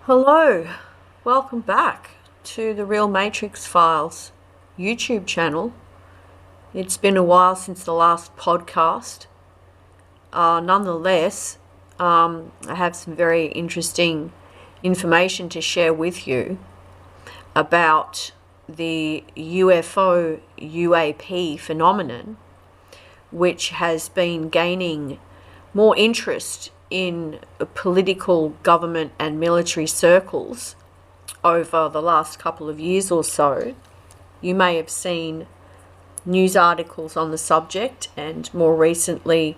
Hello, welcome back to the Real Matrix Files YouTube channel. It's been a while since the last podcast. Nonetheless, I have some very interesting information to share with you about the UFO UAP phenomenon, which has been gaining more interest in political, government and military circles over the last couple of years or so. You may have seen news articles on the subject, and more recently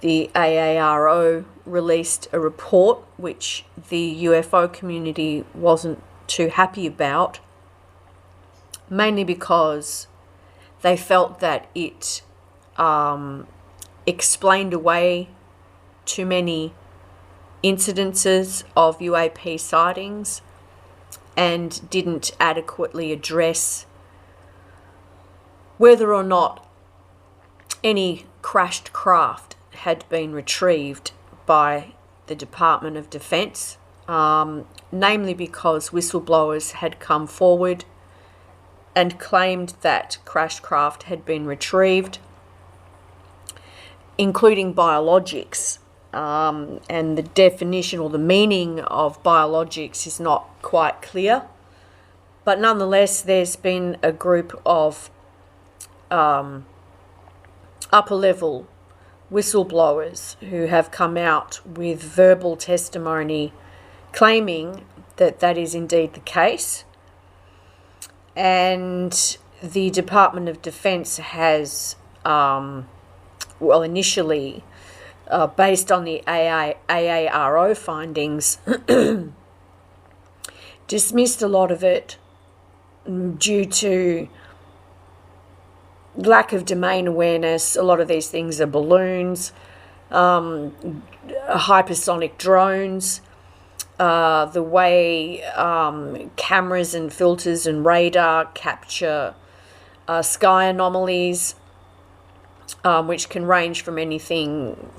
the AARO released a report which the UFO community wasn't too happy about, mainly because they felt that it explained away too many incidences of UAP sightings and didn't adequately address whether or not any crashed craft had been retrieved by the Department of Defense, namely because whistleblowers had come forward and claimed that crashed craft had been retrieved, including biologics. And the definition or the meaning of biologics is not quite clear. But nonetheless, there's been a group of upper-level whistleblowers who have come out with verbal testimony claiming that that is indeed the case. And the Department of Defense has, initially, based on the AARO findings, dismissed a lot of it due to lack of domain awareness. A lot of these things are balloons, hypersonic drones, the way cameras and filters and radar capture sky anomalies, which can range from anything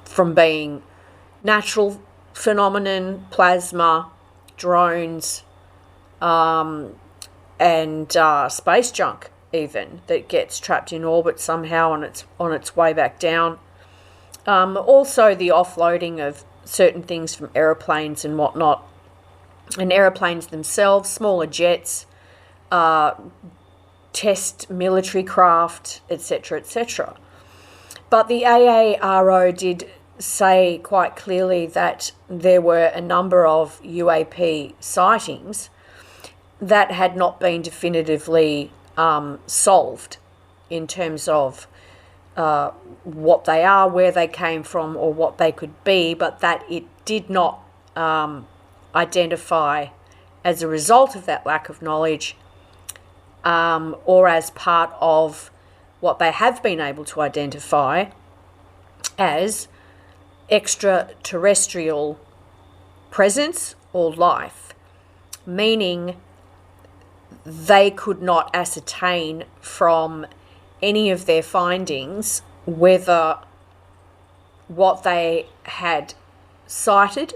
from being natural phenomenon, plasma, drones, and space junk even that gets trapped in orbit somehow on its way back down. Also the offloading of certain things from aeroplanes and whatnot, and aeroplanes themselves, smaller jets, test military craft, etc., etc. But the AARO did say quite clearly that there were a number of UAP sightings that had not been definitively solved in terms of what they are, where they came from, or what they could be, but that it did not identify as a result of that lack of knowledge, or as part of what they have been able to identify as extraterrestrial presence or life, meaning they could not ascertain from any of their findings whether what they had sighted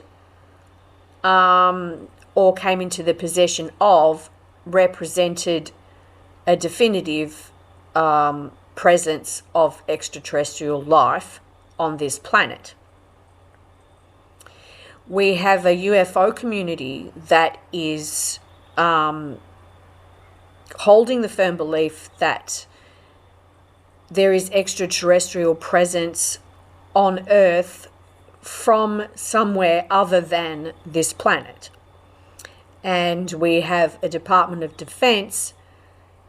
or came into the possession of represented a definitive presence of extraterrestrial life on this planet. We have a UFO community that is holding the firm belief that there is extraterrestrial presence on Earth from somewhere other than this planet. And we have a Department of Defense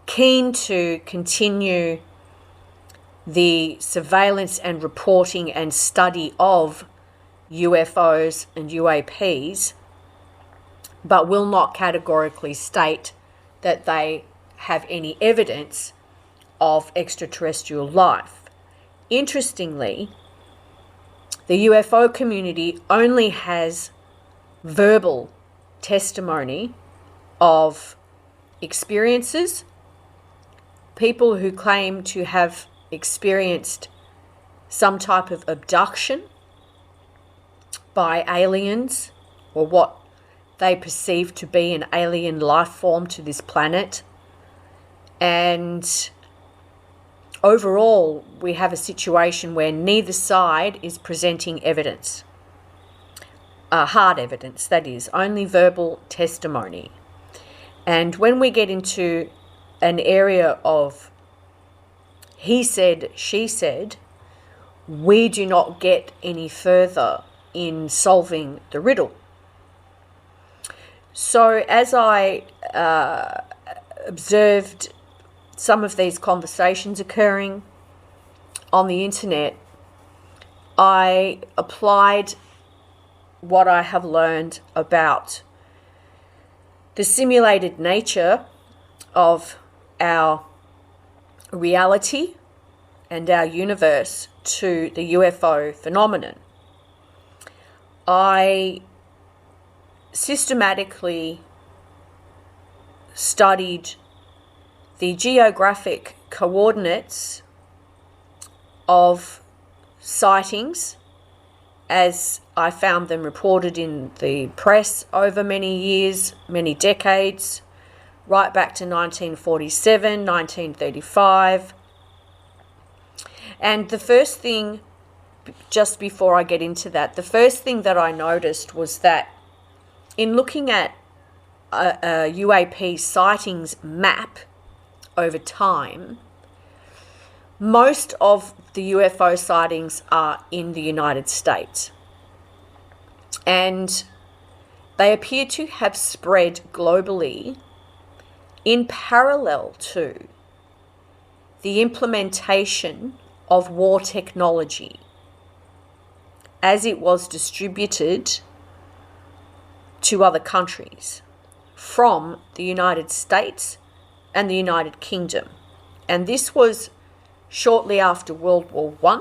keen to continue the surveillance and reporting and study of UFOs and UAPs, but will not categorically state that they have any evidence of extraterrestrial life. Interestingly, the UFO community only has verbal testimony of experiences people who claim to have experienced some type of abduction by aliens, or what they perceive to be an alien life form to this planet. And overall, we have a situation where neither side is presenting evidence. Hard evidence, that is, only verbal testimony. And when we get into an area of he said, she said, we do not get any further in solving the riddle. So as I observed some of these conversations occurring on the internet, I applied what I have learned about the simulated nature of our reality and our universe to the UFO phenomenon. I systematically studied the geographic coordinates of sightings as I found them reported in the press over many years, many decades, right back to 1947, 1935. And the first thing, just before I get into that, the first thing that I noticed was that in looking at a UAP sightings map over time, most of the UFO sightings are in the United States. And they appear to have spread globally in parallel to the implementation of war technology as it was distributed to other countries from the United States and the United Kingdom. And this was shortly after World War I.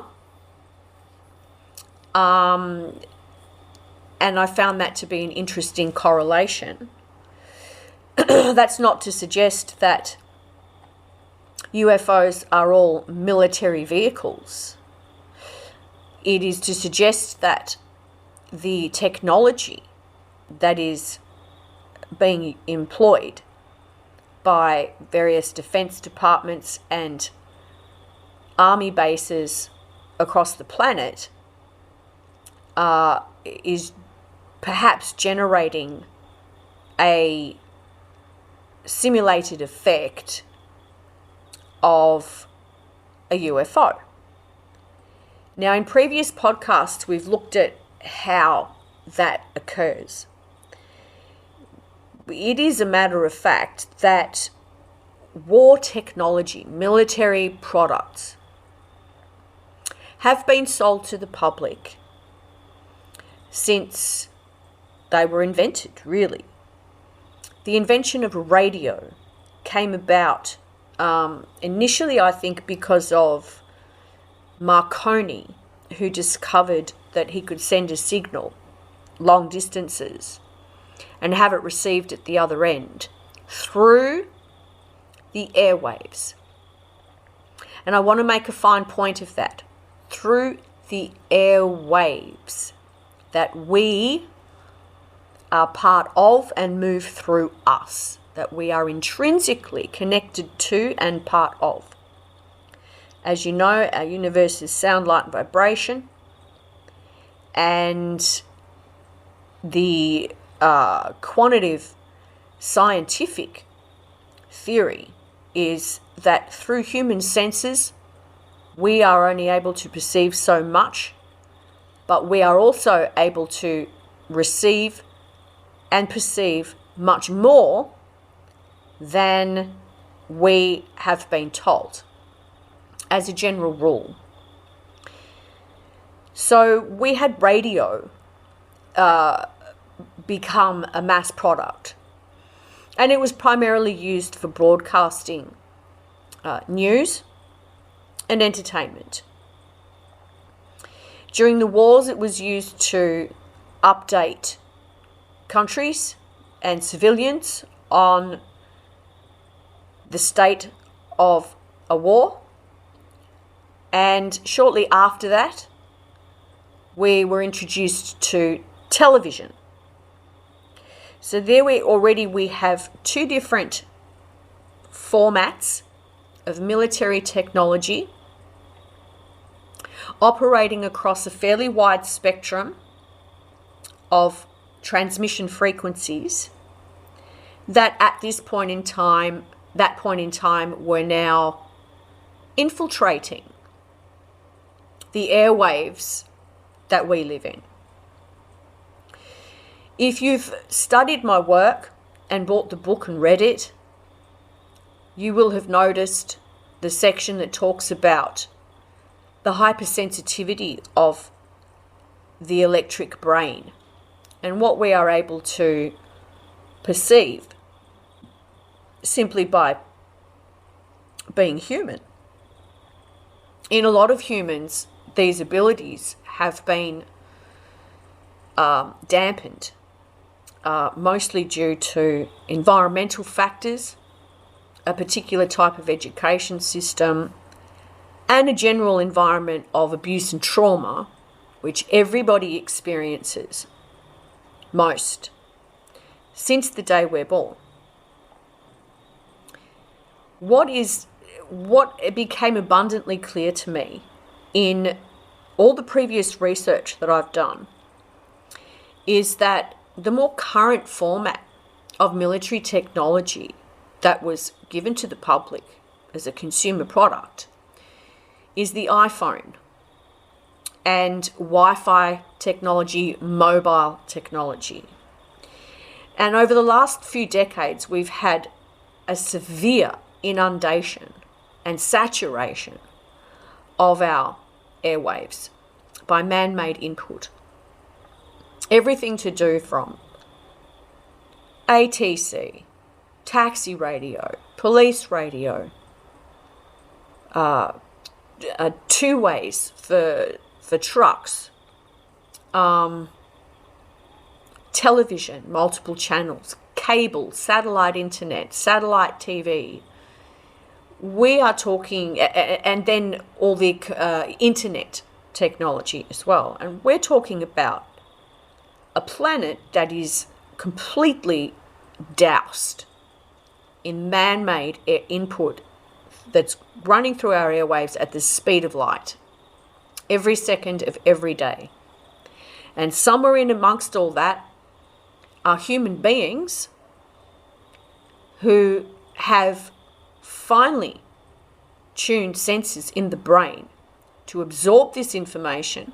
And I found that to be an interesting correlation. That's not to suggest that UFOs are all military vehicles. It is to suggest that the technology that is being employed by various defense departments and army bases across the planet is perhaps generating a simulated effect of a UFO. Now, in previous podcasts, we've looked at how that occurs. It is a matter of fact that war technology, military products, have been sold to the public since they were invented, really. The invention of radio came about initially, I think, because of Marconi, who discovered that he could send a signal long distances and have it received at the other end through the airwaves. And I want to make a fine point of that. Through the airwaves that we are part of and move through us, that we are intrinsically connected to and part of. As you know, our universe is sound, light, and vibration, and the quantitative scientific theory is that through human senses, we are only able to perceive so much, but we are also able to receive and perceive much more than we have been told, as a general rule. So we had radio become a mass product, and it was primarily used for broadcasting news and entertainment. During the wars, it was used to update countries and civilians on the state of a war, and shortly after that, we were introduced to television. So there we have two different formats of military technology operating across a fairly wide spectrum of transmission frequencies that at that point in time were now infiltrating the airwaves that we live in. If you've studied my work and bought the book and read it, you will have noticed the section that talks about the hypersensitivity of the electric brain and what we are able to perceive simply by being human. In a lot of humans, these abilities have been dampened, mostly due to environmental factors, a particular type of education system, and a general environment of abuse and trauma, which everybody experiences most since the day we're born. What became abundantly clear to me in all the previous research that I've done is that the more current format of military technology that was given to the public as a consumer product is the iPhone and Wi-Fi technology, mobile technology. And over the last few decades, we've had a severe inundation and saturation of our airwaves by man-made input. Everything to do from ATC, taxi radio, police radio, two-ways for trucks, television, multiple channels, cable, satellite internet, satellite TV. We are talking, and then all the internet technology as well. And we're talking about a planet that is completely doused in man-made input that's running through our airwaves at the speed of light every second of every day. And somewhere in amongst all that are human beings who have finely tuned sensors in the brain to absorb this information,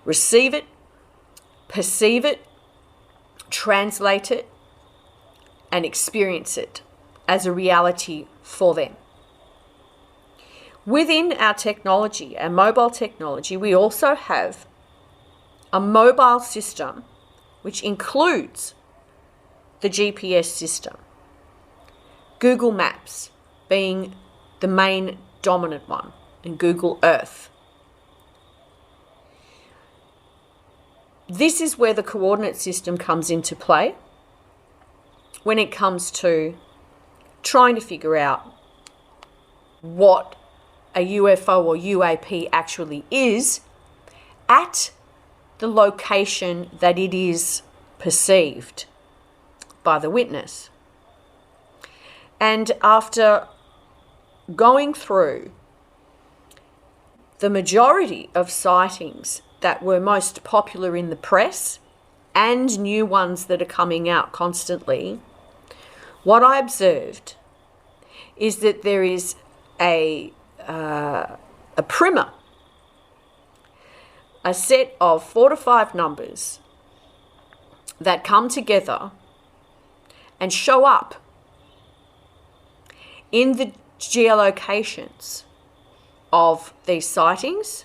receive it, perceive it, translate it, and experience it as a reality for them. Within our technology, our mobile technology, we also have a mobile system which includes the GPS system, Google Maps being the main dominant one, and Google Earth. This is where the coordinate system comes into play when it comes to trying to figure out what a UFO or UAP actually is at the location that it is perceived by the witness. And after going through the majority of sightings that were most popular in the press and new ones that are coming out constantly, what I observed is that there is a primer, a set of 4 to 5 numbers that come together and show up in the geolocations of these sightings,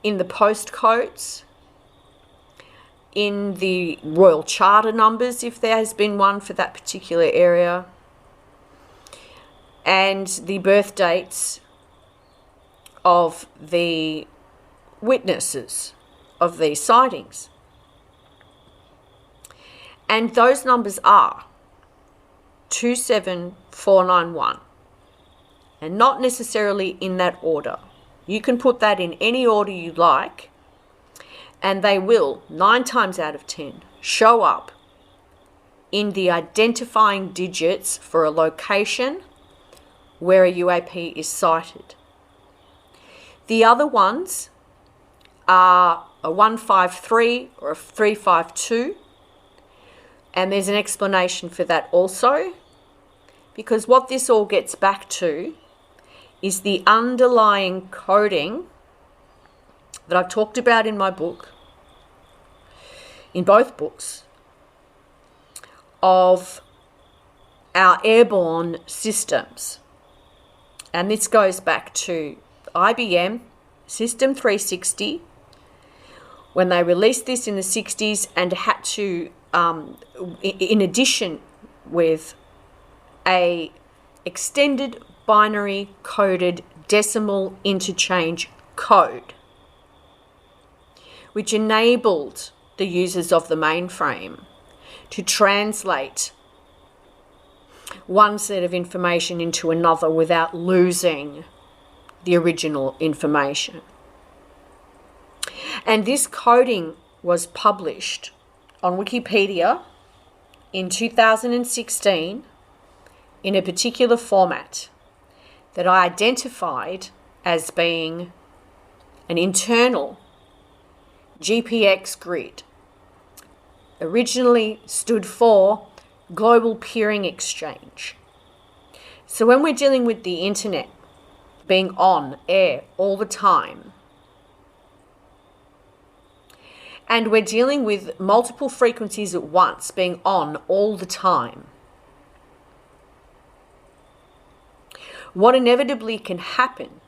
in the postcodes, in the Royal Charter numbers, if there has been one for that particular area, and the birth dates of the witnesses of these sightings. And those numbers are 27491, and not necessarily in that order. You can put that in any order you like, and they will, 9 times out of 10, show up in the identifying digits for a location where a UAP is sighted. The other ones are a 153 or a 352, and there's an explanation for that also, because what this all gets back to is the underlying coding that I've talked about in my book, in both books, of our airborne systems. And this goes back to IBM System 360, when they released this in the 60s and had to, in addition with a extended binary coded decimal interchange code, which enabled the users of the mainframe to translate one set of information into another without losing the original information. And this coding was published on Wikipedia in 2016 in a particular format that I identified as being an internal GPX grid. Originally stood for Global Peering Exchange. So when we're dealing with the internet being on air all the time, and we're dealing with multiple frequencies at once being on all the time, what inevitably can happen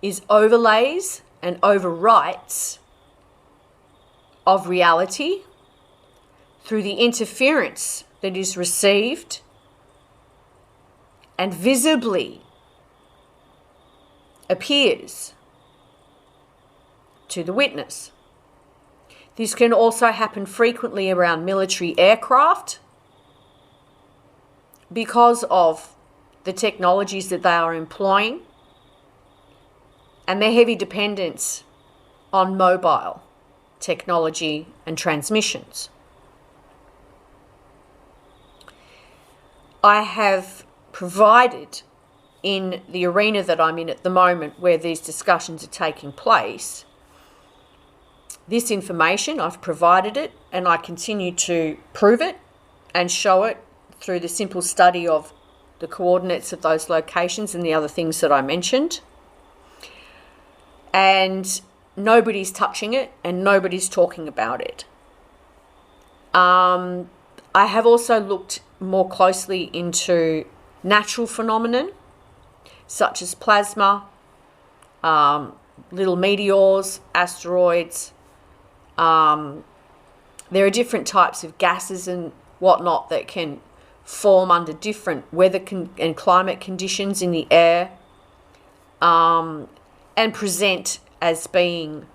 is overlays and overwrites of reality through the interference that is received and visibly appears to the witness. This can also happen frequently around military aircraft because of the technologies that they are employing and their heavy dependence on mobile technology and transmissions. I have provided, in the arena that I'm in at the moment where these discussions are taking place, this information. I've provided it, and I continue to prove it and show it through the simple study of the coordinates of those locations and the other things that I mentioned. And nobody's touching it and nobody's talking about it. I have also looked more closely into natural phenomenon such as plasma, little meteors, asteroids. There are different types of gases and whatnot that can form under different weather and climate conditions in the air, and present as being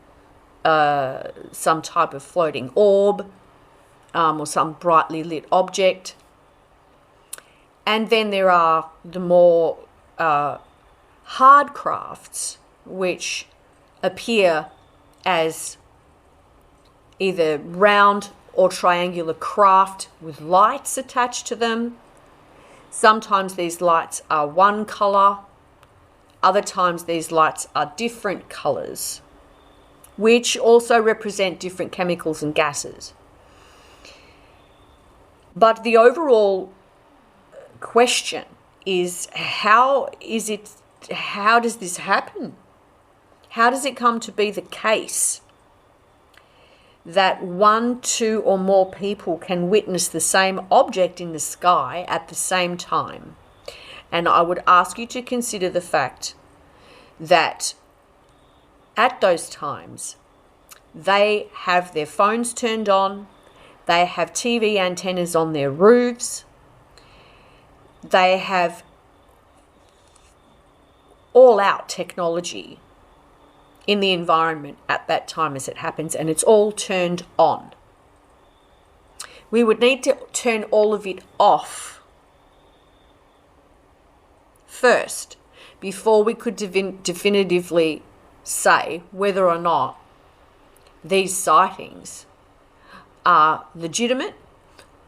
some type of floating orb or some brightly lit object. And then there are the more hard crafts, which appear as either round or triangular craft with lights attached to them. Sometimes these lights are one colour, other times these lights are different colours, which also represent different chemicals and gases. But the overall question is, how does this happen? How does it come to be the case that 1, 2, or more people can witness the same object in the sky at the same time? And I would ask you to consider the fact that at those times, they have their phones turned on, they have TV antennas on their roofs, they have all-out technology in the environment at that time as it happens, and it's all turned on. we would need to turn all of it off first before we could definitively say whether or not these sightings are legitimate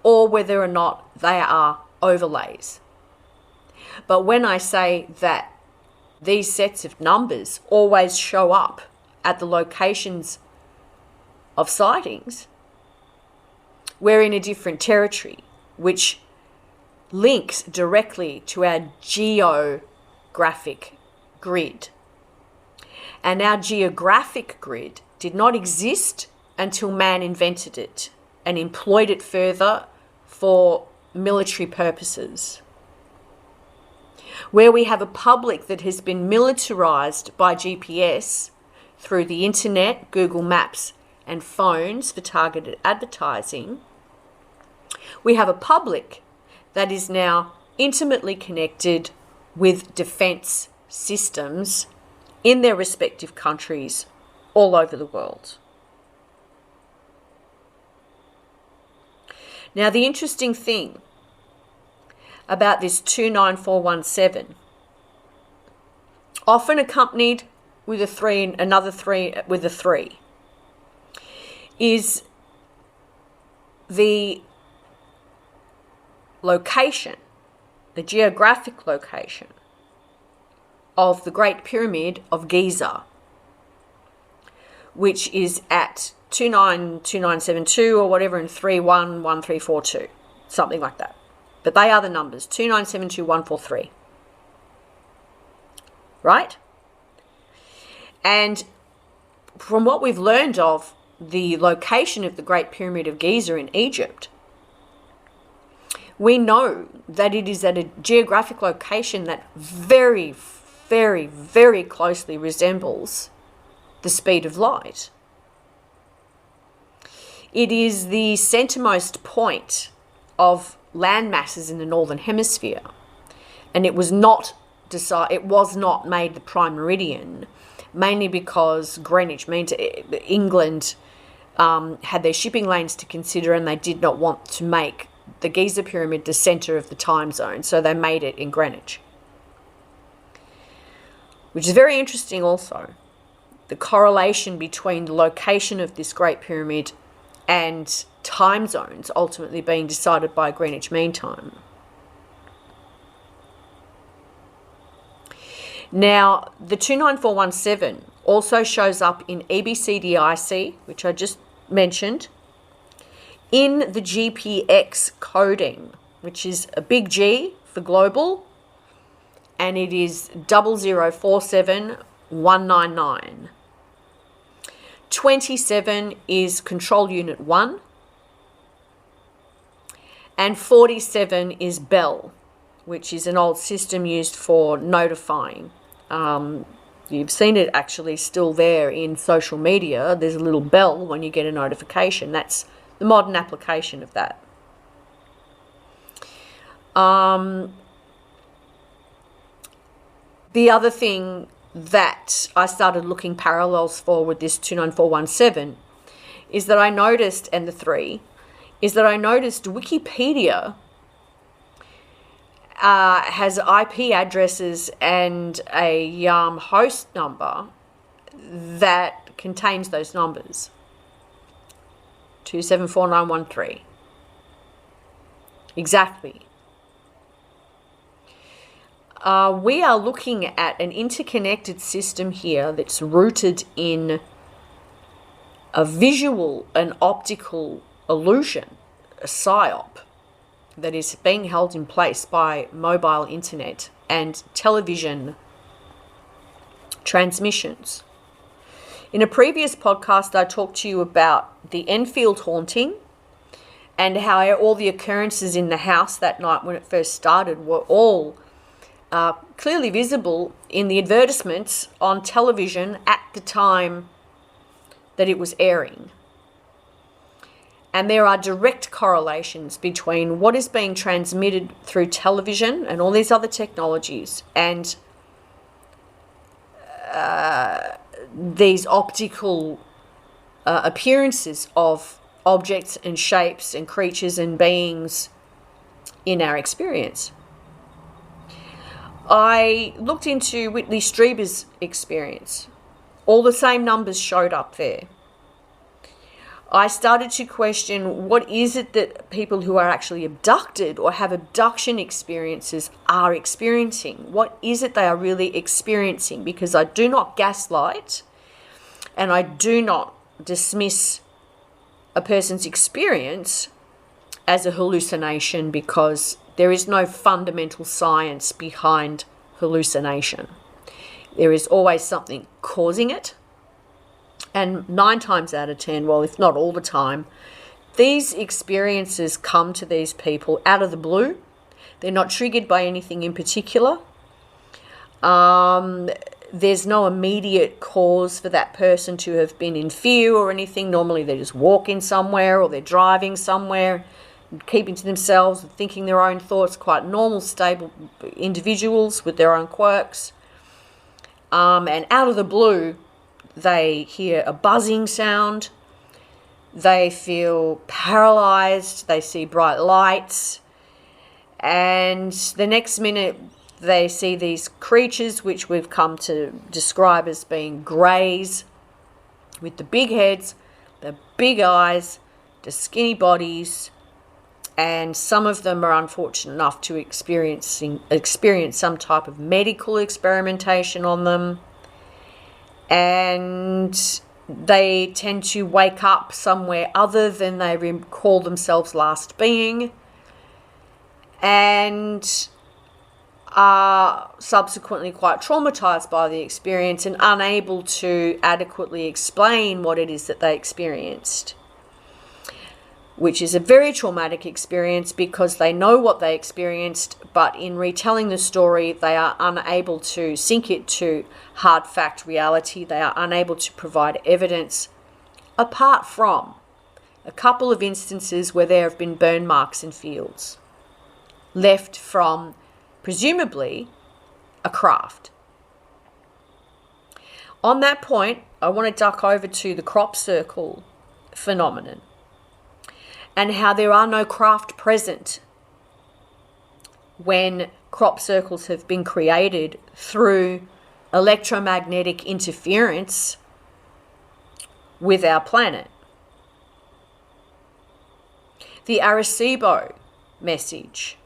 or whether or not they are overlays. But when I say that these sets of numbers always show up at the locations of sightings, we're in a different territory, which links directly to our geographic grid. And our geographic grid did not exist until man invented it and employed it further for military purposes. Where we have a public that has been militarized by GPS through the internet, Google Maps, and phones for targeted advertising, we have a public that is now intimately connected with defense systems in their respective countries all over the world. Now, the interesting thing about this 29417, often accompanied with a 3 and another 3 with a 3, is the location, the geographic location of the Great Pyramid of Giza, which is at 292972 or whatever, and 311342, something like that. But they are the numbers, 2972143. Right? And from what we've learned of the location of the Great Pyramid of Giza in Egypt, we know that it is at a geographic location that very, very, very closely resembles the speed of light. It is the centermost point of land masses in the Northern Hemisphere, and it was not made the prime meridian, mainly because Greenwich means England had their shipping lanes to consider, and they did not want to make the Giza Pyramid the center of the time zone, so they made it in Greenwich, which is very interesting also, the correlation between the location of this Great Pyramid and time zones ultimately being decided by Greenwich Mean Time. Now, the 29417 also shows up in EBCDIC, which I just mentioned, in the GPX coding, which is a big G for global, and it is 0047199. 27 is Control Unit 1, and 47 is Bell, which is an old system used for notifying. You've seen it actually still there in social media. There's a little bell when you get a notification. That's the modern application of that. The other thing that I started looking parallels for with this 29417 is that I noticed, and the 3, is that I noticed Wikipedia has IP addresses and a host number that contains those numbers, 2749113. Exactly. We are looking at an interconnected system here that's rooted in a visual and optical illusion, a psyop, that is being held in place by mobile internet and television transmissions. In a previous podcast, I talked to you about the Enfield haunting and how all the occurrences in the house that night when it first started were all clearly visible in the advertisements on television at the time that it was airing. And there are direct correlations between what is being transmitted through television and all these other technologies and these optical appearances of objects and shapes and creatures and beings in our experience. I looked into Whitley Strieber's experience. All the same numbers showed up there. I started to question, what is it that people who are actually abducted or have abduction experiences are experiencing? What is it they are really experiencing? Because I do not gaslight and I do not dismiss a person's experience as a hallucination, because there is no fundamental science behind hallucination. There is always something causing it. And 9 times out of 10, well, if not all the time, these experiences come to these people out of the blue. They're not triggered by anything in particular. There's no immediate cause for that person to have been in fear or anything. Normally they're just walking somewhere or they're driving somewhere, keeping to themselves, thinking their own thoughts, quite normal, stable individuals with their own quirks. And out of the blue, they hear a buzzing sound, they feel paralyzed, they see bright lights, and the next minute they see these creatures which we've come to describe as being greys, with the big heads, the big eyes, the skinny bodies, and some of them are unfortunate enough to experience some type of medical experimentation on them. And they tend to wake up somewhere other than they recall themselves last being, and are subsequently quite traumatized by the experience and unable to adequately explain what it is that they experienced, which is a very traumatic experience because they know what they experienced, but in retelling the story, they are unable to sync it to hard fact reality. They are unable to provide evidence, apart from a couple of instances where there have been burn marks in fields left from, presumably, a craft. On that point, I want to duck over to the crop circle phenomenon and how there are no craft present when crop circles have been created through electromagnetic interference with our planet. The Arecibo message,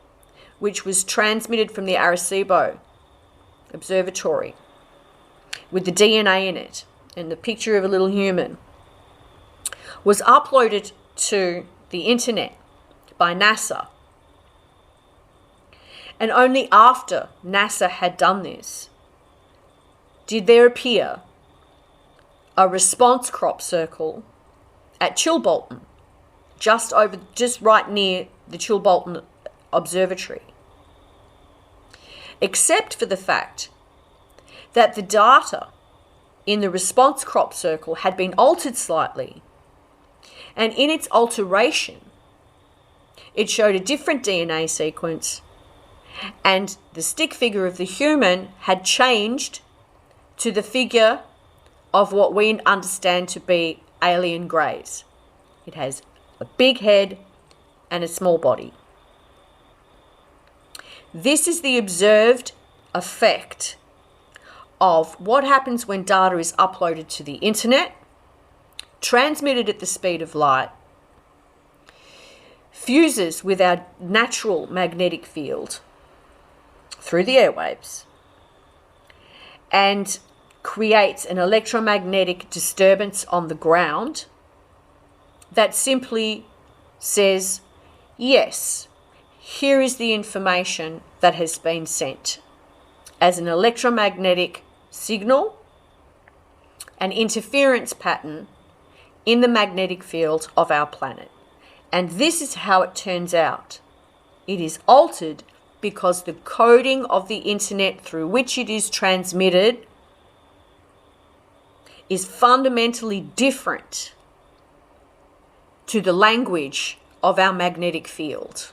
which was transmitted from the Arecibo Observatory with the DNA in it and the picture of a little human, was uploaded to the internet by NASA. And only after NASA had done this did there appear a response crop circle at Chilbolton, just right near the Chilbolton Observatory. Except for the fact that the data in the response crop circle had been altered slightly, and in its alteration, it showed a different DNA sequence, and the stick figure of the human had changed to the figure of what we understand to be alien greys. It has a big head and a small body. This is the observed effect of what happens when data is uploaded to the internet, transmitted at the speed of light, fuses with our natural magnetic field through the airwaves, and creates an electromagnetic disturbance on the ground that simply says, yes, here is the information that has been sent as an electromagnetic signal, an interference pattern in the magnetic field of our planet. And this is how it turns out. It is altered because the coding of the internet through which it is transmitted is fundamentally different to the language of our magnetic field.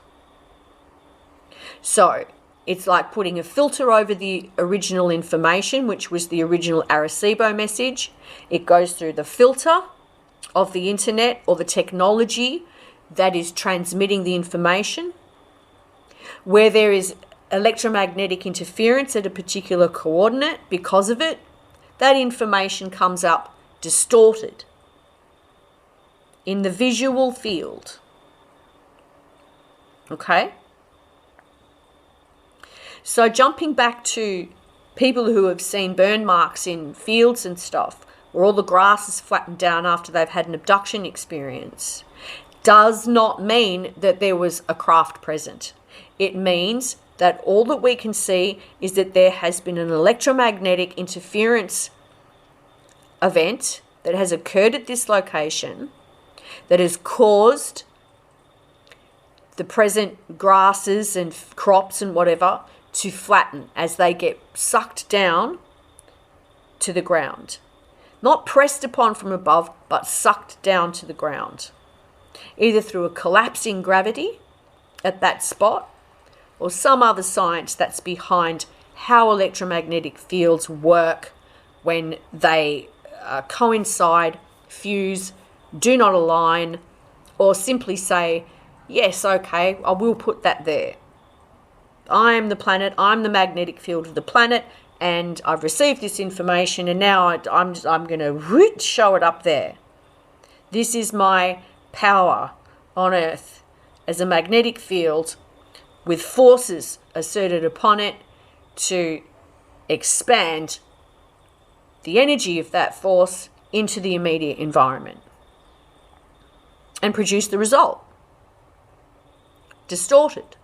So it's like putting a filter over the original information, which was the original Arecibo message. It goes through the filter, of the internet or the technology that is transmitting the information, where there is electromagnetic interference at a particular coordinate because of it, that information comes up distorted in the visual field. Okay? So jumping back to people who have seen burn marks in fields and stuff, where all the grass is flattened down after they've had an abduction experience, does not mean that there was a craft present. It means that all that we can see is that there has been an electromagnetic interference event that has occurred at this location that has caused the present grasses and crops and whatever to flatten as they get sucked down to the ground. Not pressed upon from above, but sucked down to the ground. Either through a collapsing gravity at that spot or some other science that's behind how electromagnetic fields work when they coincide, fuse, do not align, or simply say, yes, okay, I will put that there. I am the planet, I'm the magnetic field of the planet, and I've received this information, and now I'm going to show it up there. This is my power on Earth as a magnetic field with forces asserted upon it to expand the energy of that force into the immediate environment and produce the result. Distorted.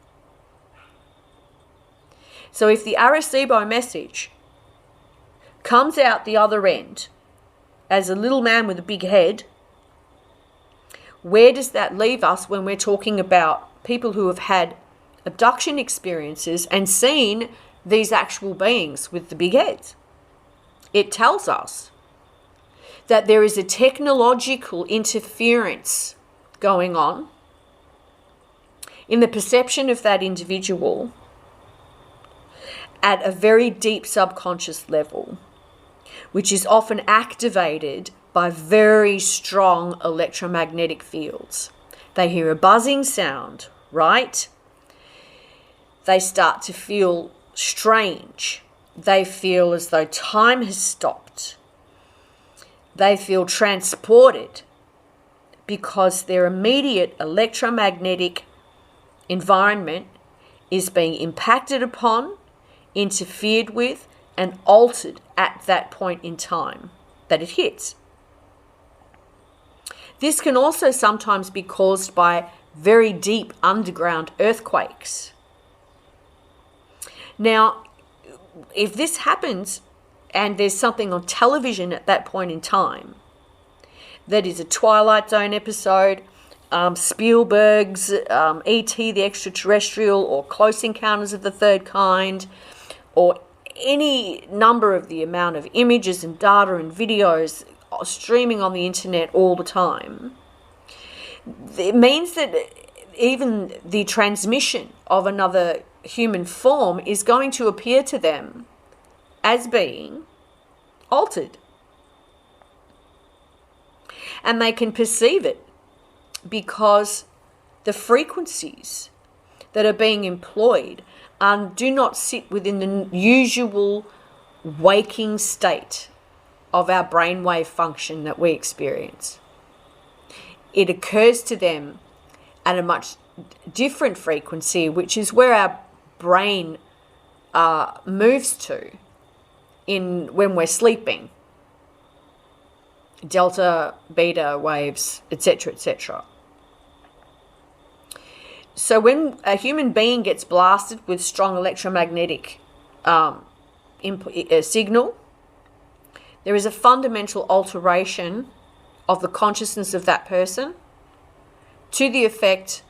So if the Arecibo message comes out the other end as a little man with a big head, where does that leave us when we're talking about people who have had abduction experiences and seen these actual beings with the big heads? It tells us that there is a technological interference going on in the perception of that individual at a very deep subconscious level, which is often activated by very strong electromagnetic fields. They hear a buzzing sound, right? They start to feel strange. They feel as though time has stopped. They feel transported because their immediate electromagnetic environment is being impacted upon, interfered with, and altered at that point in time that it hits. This can also sometimes be caused by very deep underground earthquakes. Now, if this happens and there's something on television at that point in time that is a Twilight Zone episode, Spielberg's E.T. the Extraterrestrial, or Close Encounters of the Third Kind, or any number of the amount of images and data and videos streaming on the internet all the time, it means that even the transmission of another human form is going to appear to them as being altered. And they can perceive it because the frequencies that are being employed do not sit within the usual waking state of our brainwave function that we experience. It occurs to them at a much different frequency, which is where our brain moves to when we're sleeping. Delta, beta waves, etc., etc. So when a human being gets blasted with strong electromagnetic signal, there is a fundamental alteration of the consciousness of that person to the effect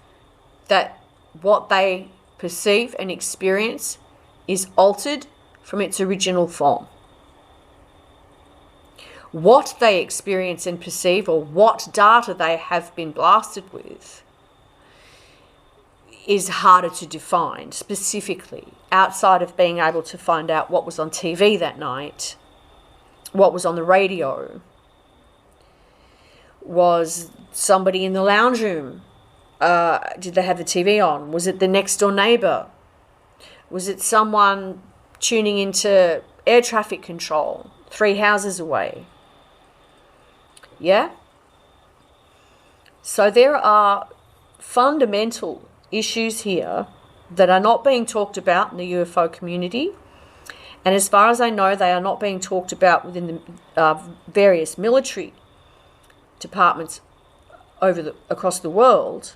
that what they perceive and experience is altered from its original form. What they experience and perceive, or what data they have been blasted with, is harder to define specifically, outside of being able to find out what was on TV that night, what was on the radio, Was somebody in the lounge room? Did they have the TV on? Was it the next door neighbor? Was it someone tuning into air traffic control 3 houses away? Yeah? So there are fundamental issues here that are not being talked about in the UFO community. And as far as I know, they are not being talked about within the various military departments across the world.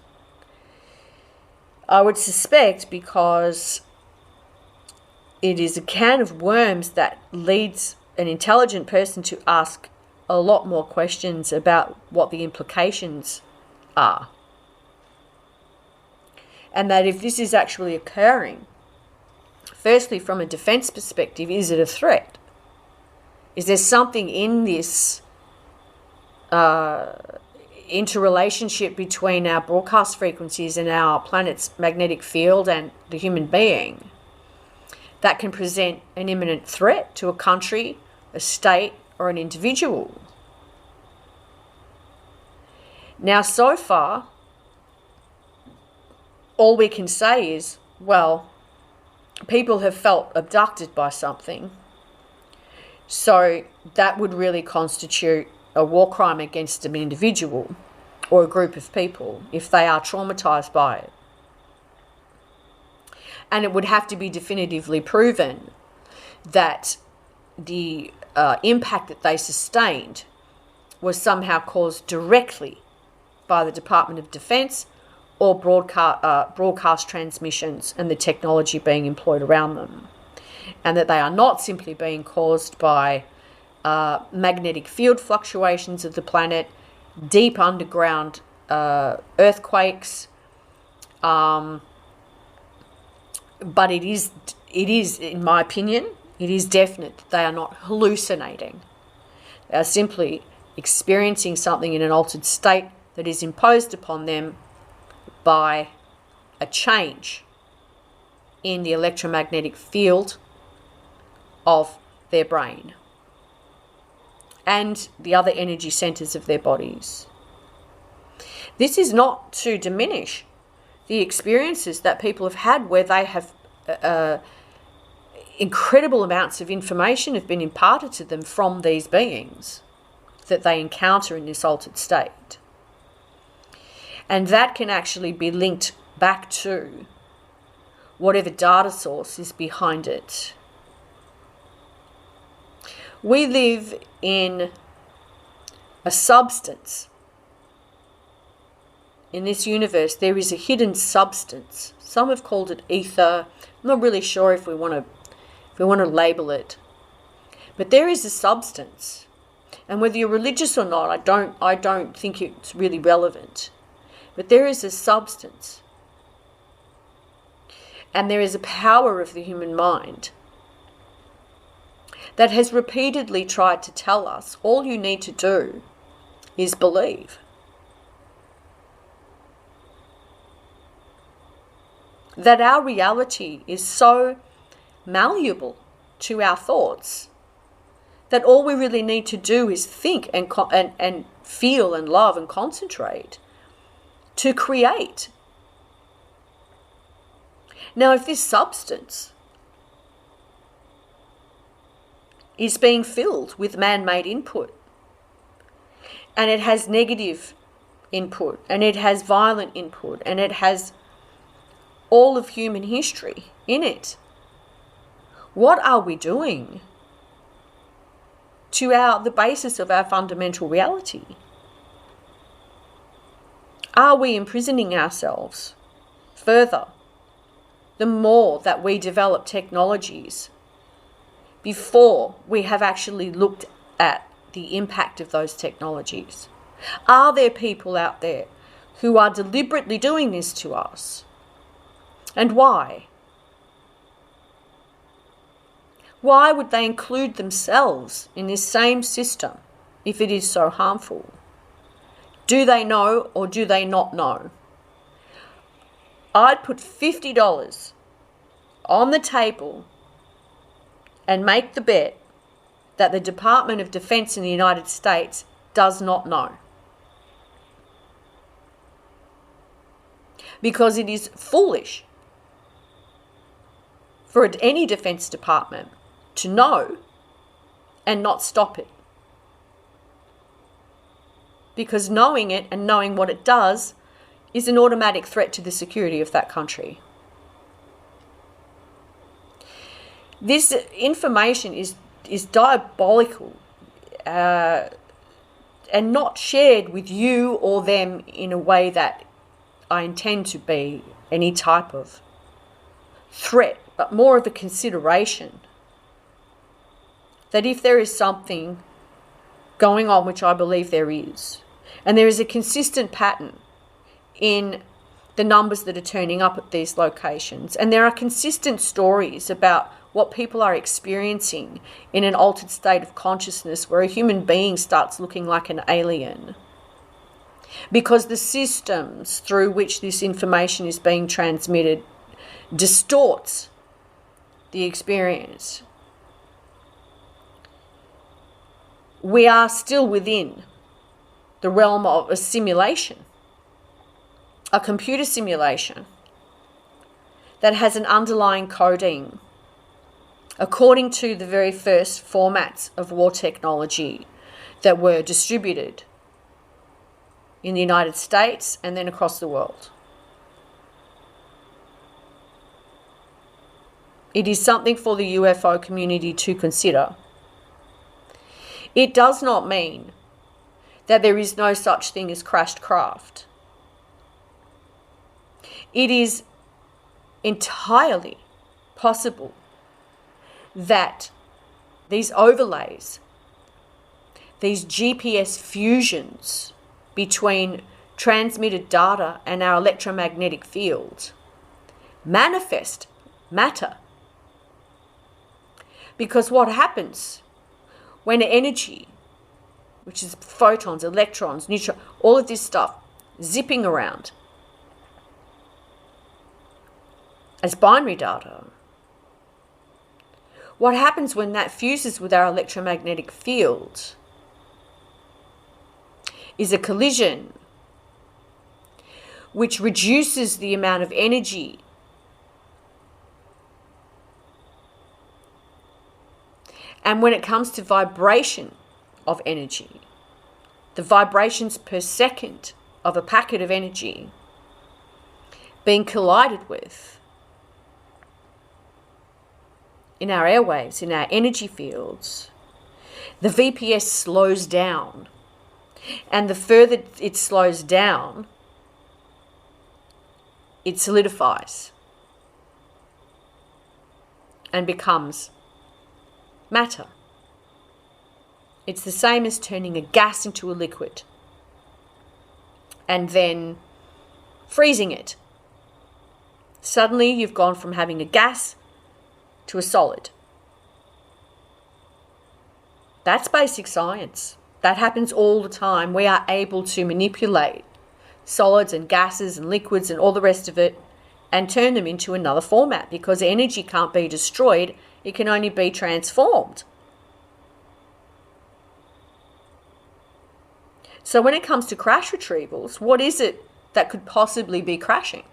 I would suspect because it is a can of worms that leads an intelligent person to ask a lot more questions about what the implications are. And that if this is actually occurring, firstly, from a defense perspective, is it a threat? Is there something in this interrelationship between our broadcast frequencies and our planet's magnetic field and the human being that can present an imminent threat to a country, a state, or an individual? Now, so far, all we can say is, well, people have felt abducted by something, so that would really constitute a war crime against an individual or a group of people if they are traumatized by it. And it would have to be definitively proven that the impact that they sustained was somehow caused directly by the Department of Defense or broadcast transmissions and the technology being employed around them, and that they are not simply being caused by magnetic field fluctuations of the planet, deep underground earthquakes, but it is, in my opinion, it is definite that they are not hallucinating. They are simply experiencing something in an altered state that is imposed upon them by a change in the electromagnetic field of their brain and the other energy centers of their bodies. This is not to diminish the experiences that people have had where they have incredible amounts of information have been imparted to them from these beings that they encounter in this altered state. And that can actually be linked back to whatever data source is behind it. We live in a substance. In this universe, there is a hidden substance. Some have called it ether. I'm not really sure if we want to label it. But there is a substance. And whether you're religious or not, I don't think it's really relevant. But there is a substance. And there is a power of the human mind that has repeatedly tried to tell us all you need to do is believe. That our reality is so malleable to our thoughts that all we really need to do is think and feel and love and concentrate to create. Now, if this substance is being filled with man-made input, and it has negative input, and it has violent input, and it has all of human history in it, what are we doing to the basis of our fundamental reality? Are we imprisoning ourselves further the more that we develop technologies before we have actually looked at the impact of those technologies? Are there people out there who are deliberately doing this to us? And why? Why would they include themselves in this same system if it is so harmful? Do they know or do they not know? I'd put $50 on the table and make the bet that the Department of Defense in the United States does not know. because it is foolish for any defense department to know and not stop it. Because knowing it and knowing what it does is an automatic threat to the security of that country. This information is diabolical and not shared with you or them in a way that I intend to be any type of threat, but more of a consideration that if there is something going on, which I believe there is, and there is a consistent pattern in the numbers that are turning up at these locations, and there are consistent stories about what people are experiencing in an altered state of consciousness where a human being starts looking like an alien, because the systems through which this information is being transmitted distorts the experience. We are still within the realm of a simulation, a computer simulation that has an underlying coding according to the very first formats of war technology that were distributed in the United States and then across the world. It is something for the UFO community to consider. It does not mean that there is no such thing as crashed craft. It is entirely possible that these overlays, these GPS fusions between transmitted data and our electromagnetic field manifest matter. Because what happens when energy, which is photons, electrons, neutrons, all of this stuff zipping around as binary data, what happens when that fuses with our electromagnetic field is a collision which reduces the amount of energy and when it comes to vibration of energy, the vibrations per second of a packet of energy being collided with in our airwaves, in our energy fields, the VPS slows down. And the further it slows down, it solidifies and becomes matter. It's the same as turning a gas into a liquid and then freezing it. Suddenly you've gone from having a gas to a solid. That's basic science. That happens all the time. We are able to manipulate solids and gases and liquids and all the rest of it and turn them into another format because energy can't be destroyed. It can only be transformed. So when it comes to crash retrievals, what is it that could possibly be crashing?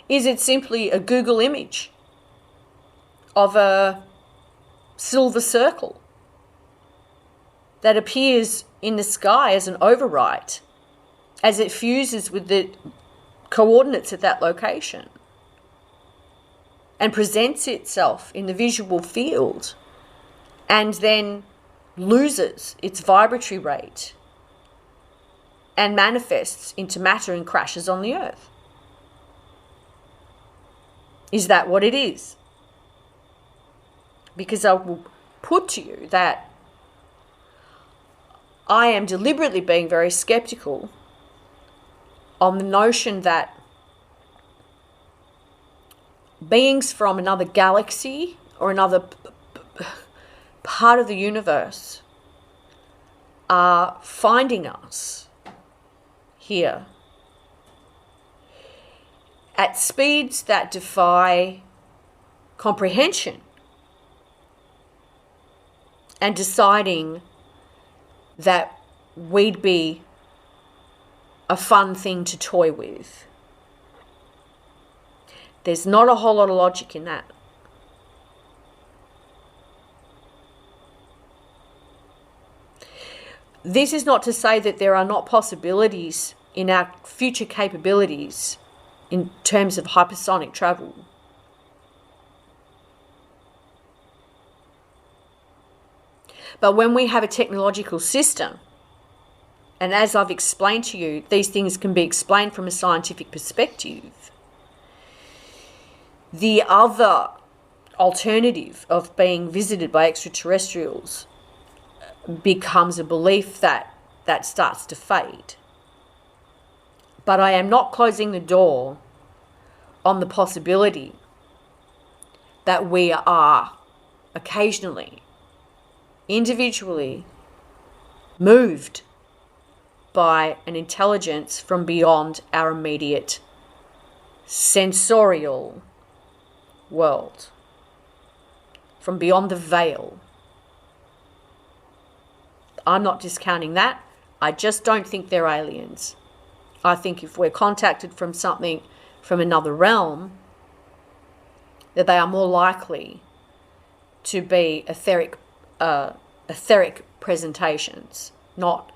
Is it simply a Google image of a silver circle that appears in the sky as an overwrite as it fuses with the coordinates at that location and presents itself in the visual field and then loses its vibratory rate and manifests into matter and crashes on the earth? Is that what it is? Because I will put to you that I am deliberately being very skeptical on the notion that beings from another galaxy or another part of the universe are finding us here at speeds that defy comprehension and deciding that we'd be a fun thing to toy with. There's not a whole lot of logic in that. This is not to say that there are not possibilities in our future capabilities in terms of hypersonic travel. But when we have a technological system, and as I've explained to you, these things can be explained from a scientific perspective, the other alternative of being visited by extraterrestrials becomes a belief that starts to fade. But I am not closing the door on the possibility that we are occasionally, individually, moved by an intelligence from beyond our immediate sensorial world, from beyond the veil. I'm not discounting that. I just don't think they're aliens. I think if we're contacted from something from another realm, that they are more likely to be etheric presentations, not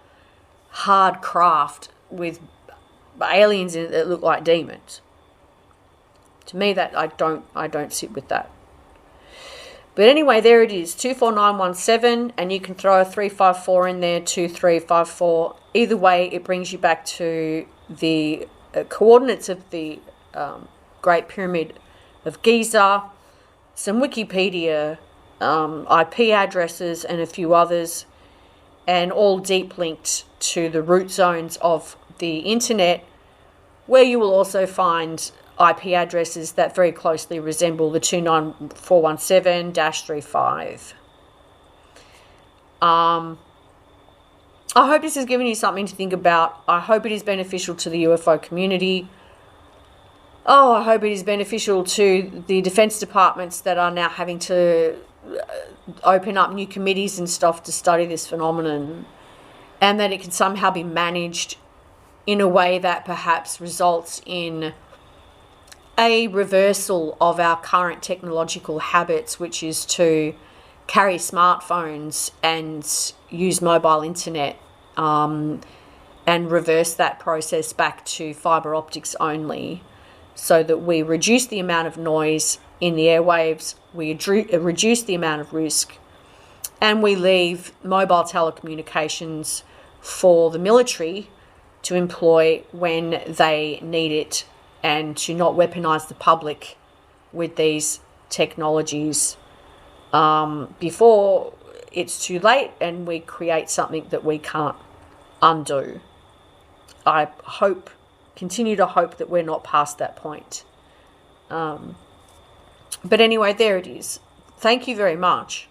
hard craft with aliens in it that look like demons. To me, that I don't sit with that. But anyway, there it is, 24917, and you can throw a 354 in there, 2354. Either way, it brings you back to the coordinates of the Great Pyramid of Giza, some Wikipedia, IP addresses, and a few others, and all deep linked to the root zones of the internet, where you will also find IP addresses that very closely resemble the 29417-35. I hope this has given you something to think about. I hope it is beneficial to the UFO community. Oh, I hope it is beneficial to the defense departments that are now having to open up new committees and stuff to study this phenomenon, and that it can somehow be managed in a way that perhaps results in a reversal of our current technological habits, which is to carry smartphones and use mobile internet, and reverse that process back to fiber optics only, so that we reduce the amount of noise in the airwaves, we reduce the amount of risk, and we leave mobile telecommunications for the military to employ when they need it, and to not weaponize the public with these technologies before it's too late and we create something that we can't undo. I continue to hope that we're not past that point. But anyway, there it is. Thank you very much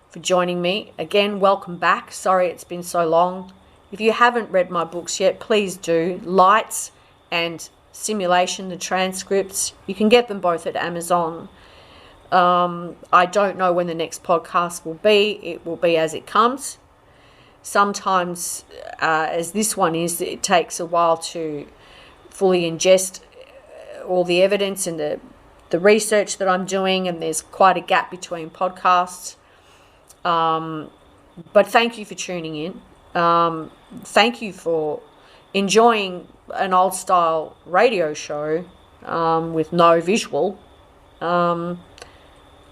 for joining me. Again, welcome back. Sorry it's been so long. If you haven't read my books yet, please do. Lights and Simulation, the transcripts. You can get them both at Amazon. I don't know when the next podcast will be. It will be as it comes. Sometimes, as this one is, it takes a while to fully ingest all the evidence and the research that I'm doing, and there's quite a gap between podcasts. But thank you for tuning in. Thank you for enjoying an old style radio show with no visual. I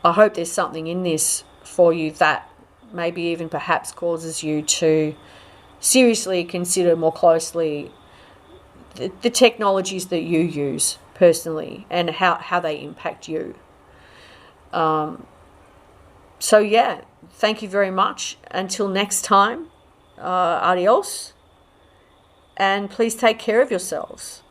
hope there's something in this for you that maybe even perhaps causes you to seriously consider more closely the technologies that you use personally and how they impact you. So yeah, thank you very much. Until next time, adios. And please take care of yourselves.